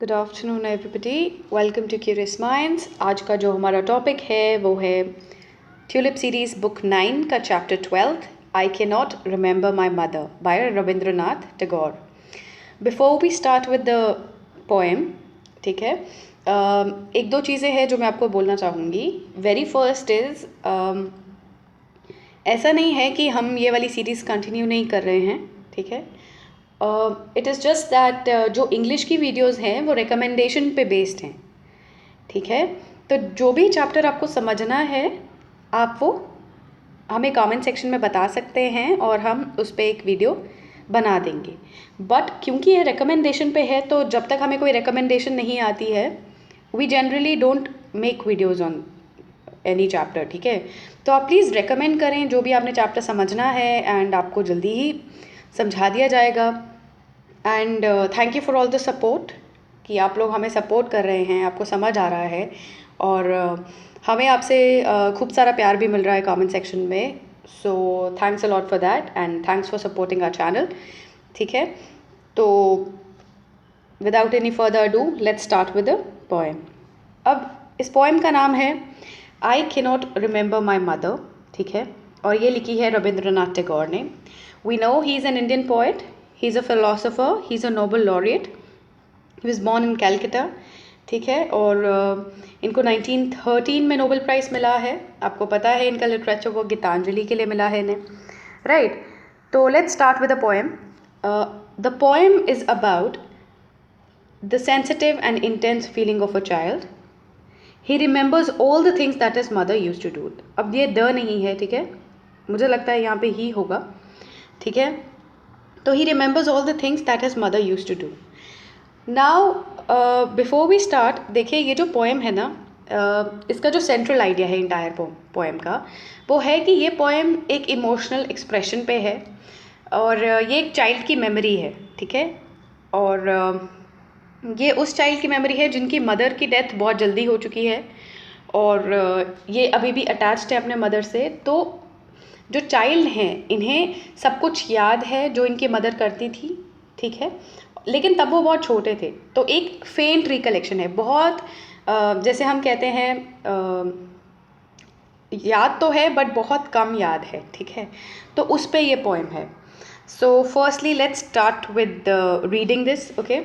Good afternoon everybody, welcome to curious minds. आज का जो हमारा टॉपिक है वो है ट्यूलिप सीरीज़ बुक 9 का chapter 12 I can not remember my mother by Rabindranath Tagore. Before we start with the poem, ठीक है, एक दो चीज़ें हैं जो मैं आपको बोलना चाहूँगी। वेरी फर्स्ट इज़, ऐसा नहीं है कि हम ये वाली सीरीज़ कंटिन्यू नहीं कर रहे हैं, ठीक है। इट इज़ जस्ट दैट जो इंग्लिश की वीडियोज़ हैं वो रिकमेंडेशन पे बेस्ड हैं, ठीक है। तो जो भी चैप्टर आपको समझना है आप वो हमें कमेंट सेक्शन में बता सकते हैं और हम उस पर एक वीडियो बना देंगे। बट क्योंकि ये रिकमेंडेशन पे है तो जब तक हमें कोई रिकमेंडेशन नहीं आती है we generally don't make videos on any chapter, ठीक है। तो आप प्लीज़ रिकमेंड करें जो भी आपने चैप्टर समझना है एंड आपको जल्दी ही समझा दिया जाएगा। And thank you for all the support कि आप लोग हमें सपोर्ट कर रहे हैं, आपको समझ आ रहा है और हमें आपसे खूब सारा प्यार भी मिल रहा है कमेंट सेक्शन में। So thanks a lot for that and thanks for supporting our channel, ठीक है। तो without any further ado let's start with the poem. अब इस पोएम का नाम है I cannot remember my mother, ठीक है, और ये लिखी है रविंद्रनाथ टैगोर ने। We know he is an Indian poet, he is a philosopher, he is a Nobel laureate, he was born in Calcutta, ठीक है। और इनको 1913 में नोबेल प्राइज़ मिला है। आपको पता है इनका लिटरेचर वो गीतांजलि के लिए मिला है इन्हें, राइट। तो let's start with the poem. The poem is about the sensitive and intense feeling of a child. He remembers all the things that his mother use to do. अब ये द नहीं है, ठीक है, मुझे लगता है यहाँ पे ही होगा, ठीक है। तो he remembers all the things that his mother used to do. Now, before we start, देखिए ये जो पोएम है ना, इसका जो सेंट्रल आइडिया है इंटायर पोएम का वो है कि ये पोएम एक इमोशनल एक्सप्रेशन पे है और ये एक चाइल्ड की मेमोरी है, ठीक है। और ये उस चाइल्ड की मेमोरी है जिनकी मदर की डेथ बहुत जल्दी हो चुकी है और ये अभी भी अटैच्ड है अपने मदर से। तो जो चाइल्ड हैं इन्हें सब कुछ याद है जो इनकी मदर करती थी, ठीक है, लेकिन तब वो बहुत छोटे थे। तो एक फेंट रिकलेक्शन है, बहुत जैसे हम कहते हैं याद तो है बट बहुत कम याद है, ठीक है। तो उस पे ये पोएम है। So firstly let's start with reading this, okay.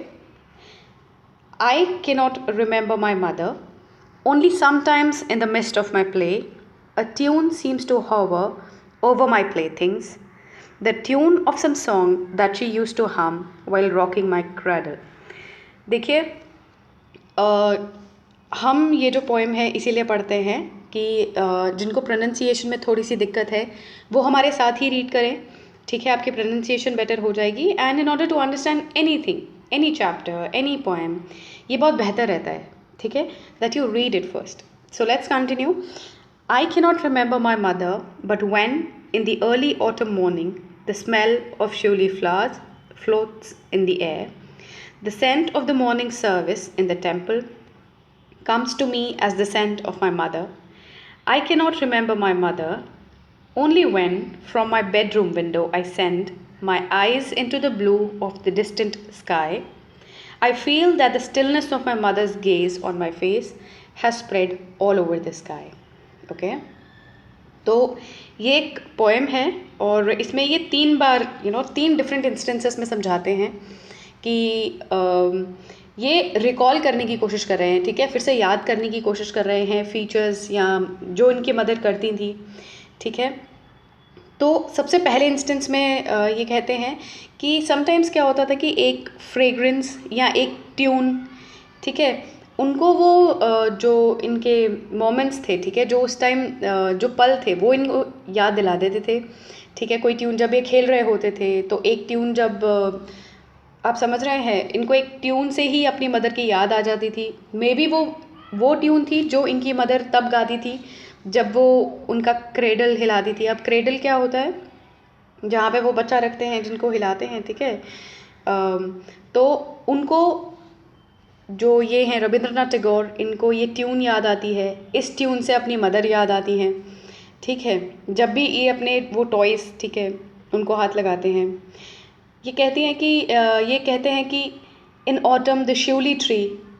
I cannot remember my mother, only sometimes in the mist of my play a tune seems to hover over my playthings, the tune of some song that she used to hum while rocking my cradle. देखिए, हम ये जो poem है इसीलिए पढ़ते हैं कि जिनको प्रोनंसिएशन में थोड़ी सी दिक्कत है वो हमारे साथ ही रीड करें, ठीक है। आपकी प्रोनंसिएशन बेटर हो जाएगी and in order to understand anything, any chapter, any poem, ये बहुत बेहतर रहता है, ठीक है, that you read it first. So let's continue. I cannot remember my mother, but when, in the early autumn morning, the smell of Shuli flowers floats in the air, the scent of the morning service in the temple comes to me as the scent of my mother. I cannot remember my mother, only when, from my bedroom window, I send my eyes into the blue of the distant sky, I feel that the stillness of my mother's gaze on my face has spread all over the sky. Okay तो ये एक poem है और इसमें ये 3 बार 3 different instances में समझाते हैं कि ये रिकॉल करने की कोशिश कर रहे हैं, ठीक है, फिर से याद करने की कोशिश कर रहे हैं फीचर्स या जो इनकी मदर करती थी, ठीक है। तो सबसे पहले इंस्टेंस में ये कहते हैं कि समटाइम्स क्या होता था कि एक फ्रेगरेंस या एक ट्यून, ठीक है, उनको वो जो इनके मोमेंट्स थे, ठीक है, जो उस टाइम जो पल थे वो इनको याद दिला देते थे, ठीक है। कोई ट्यून जब ये खेल रहे होते थे तो एक ट्यून जब आप समझ रहे हैं, इनको एक ट्यून से ही अपनी मदर की याद आ जाती थी। मे बी वो ट्यून थी जो इनकी मदर तब गाती थी जब वो उनका क्रेडल हिलाती थी। अब क्रेडल क्या होता है, जहाँ पे वो बच्चा रखते हैं जिनको हिलाते हैं, ठीक है। तो उनको जो ये हैं रविंद्रनाथ टैगोर, इनको ये ट्यून याद आती है, इस ट्यून से अपनी मदर याद आती हैं, ठीक है। जब भी ये अपने वो टॉयज़, ठीक है, उनको हाथ लगाते हैं, ये कहती हैं कि ये कहते हैं कि in autumn the Shivli tree,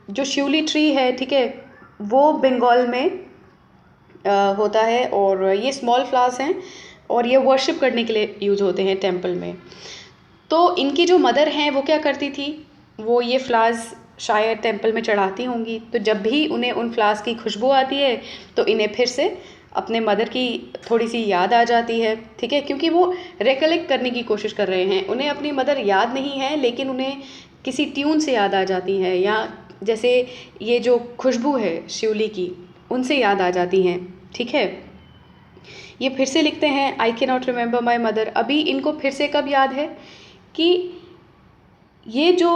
जो शिवली ट्री है, ठीक है, वो बंगाल में होता है, और ये स्मॉल फ्लावर्स हैं और ये वर्शिप करने के लिए यूज़ होते हैं टेंपल में। तो इनकी जो मदर हैं वो क्या करती थी, वो ये फ्लावर्स शायद टेंपल में चढ़ाती होंगी, तो जब भी उन्हें उन फ्लावर्स की खुशबू आती है तो इन्हें फिर से अपने मदर की थोड़ी सी याद आ जाती है, ठीक है, क्योंकि वो रिकलेक्ट करने की कोशिश कर रहे हैं। उन्हें अपनी मदर याद नहीं है, लेकिन उन्हें किसी ट्यून से याद आ जाती है, या जैसे ये जो खुशबू है शिवली की, उनसे याद आ जाती हैं, ठीक है। ये फिर से लिखते हैं, आई can not remember my mother. अभी इनको फिर से कब याद है कि ये जो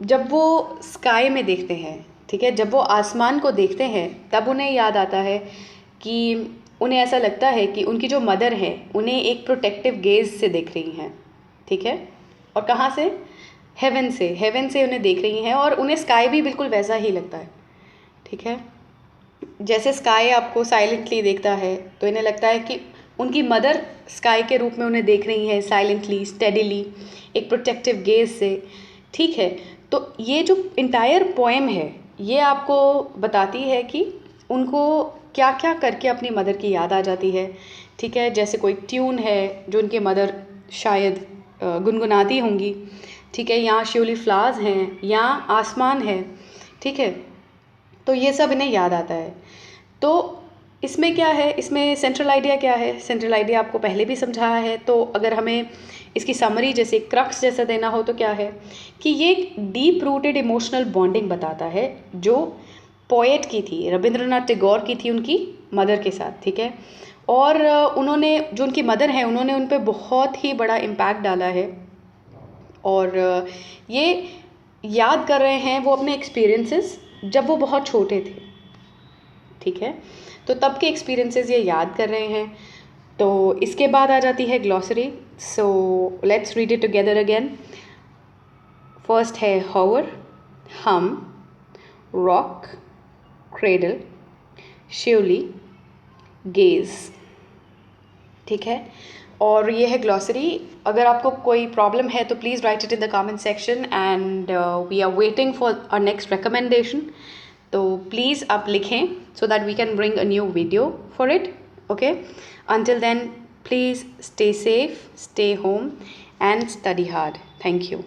जब वो स्काई में देखते हैं, ठीक है, जब वो आसमान को देखते हैं, तब उन्हें याद आता है कि उन्हें ऐसा लगता है कि उनकी जो मदर है उन्हें एक प्रोटेक्टिव गेज से देख रही हैं, ठीक है, और कहाँ से, हेवन से उन्हें देख रही हैं, और उन्हें स्काई भी बिल्कुल वैसा ही लगता है, ठीक है। जैसे स्काई आपको साइलेंटली देखता है, तो इन्हें लगता है कि उनकी मदर स्काई के रूप में उन्हें देख रही हैं, साइलेंटली, स्टेडीली, एक प्रोटेक्टिव गेज से, ठीक है। तो ये जो इंटायर पोएम है ये आपको बताती है कि उनको क्या क्या करके अपनी मदर की याद आ जाती है, ठीक है। जैसे कोई ट्यून है जो उनकी मदर शायद गुनगुनाती होंगी, ठीक है, यहाँ शिवली फ्लावर्स हैं, यहाँ आसमान है, ठीक है, तो ये सब इन्हें याद आता है। तो इसमें क्या है, इसमें सेंट्रल आइडिया क्या है, सेंट्रल आइडिया आपको पहले भी समझाया है, तो अगर हमें इसकी समरी जैसे क्रक्स जैसा देना हो तो क्या है कि ये एक डीप रूटेड इमोशनल बॉन्डिंग बताता है जो पोएट की थी, रविंद्रनाथ टैगोर की थी उनकी मदर के साथ, ठीक है। और उन्होंने, जो उनकी मदर हैं, उन्होंने उन पर बहुत ही बड़ा इम्पैक्ट डाला है, और ये याद कर रहे हैं वो अपने एक्सपीरियंसेस जब वो बहुत छोटे थे, ठीक है, तो तब के एक्सपीरियंसेस ये याद कर रहे हैं। तो इसके बाद आ जाती है glossary, so let's read it together again. First है हॉवर, हम, रॉक, क्रेडल, शिवली, गेज, ठीक है। और ये है ग्लॉसरी। अगर आपको कोई प्रॉब्लम है तो please write it in the comment section, and we are waiting for our next recommendation. तो प्लीज़ आप लिखें so that we can bring a new video for it, okay? Until then, please stay safe, stay home, and study hard. Thank you.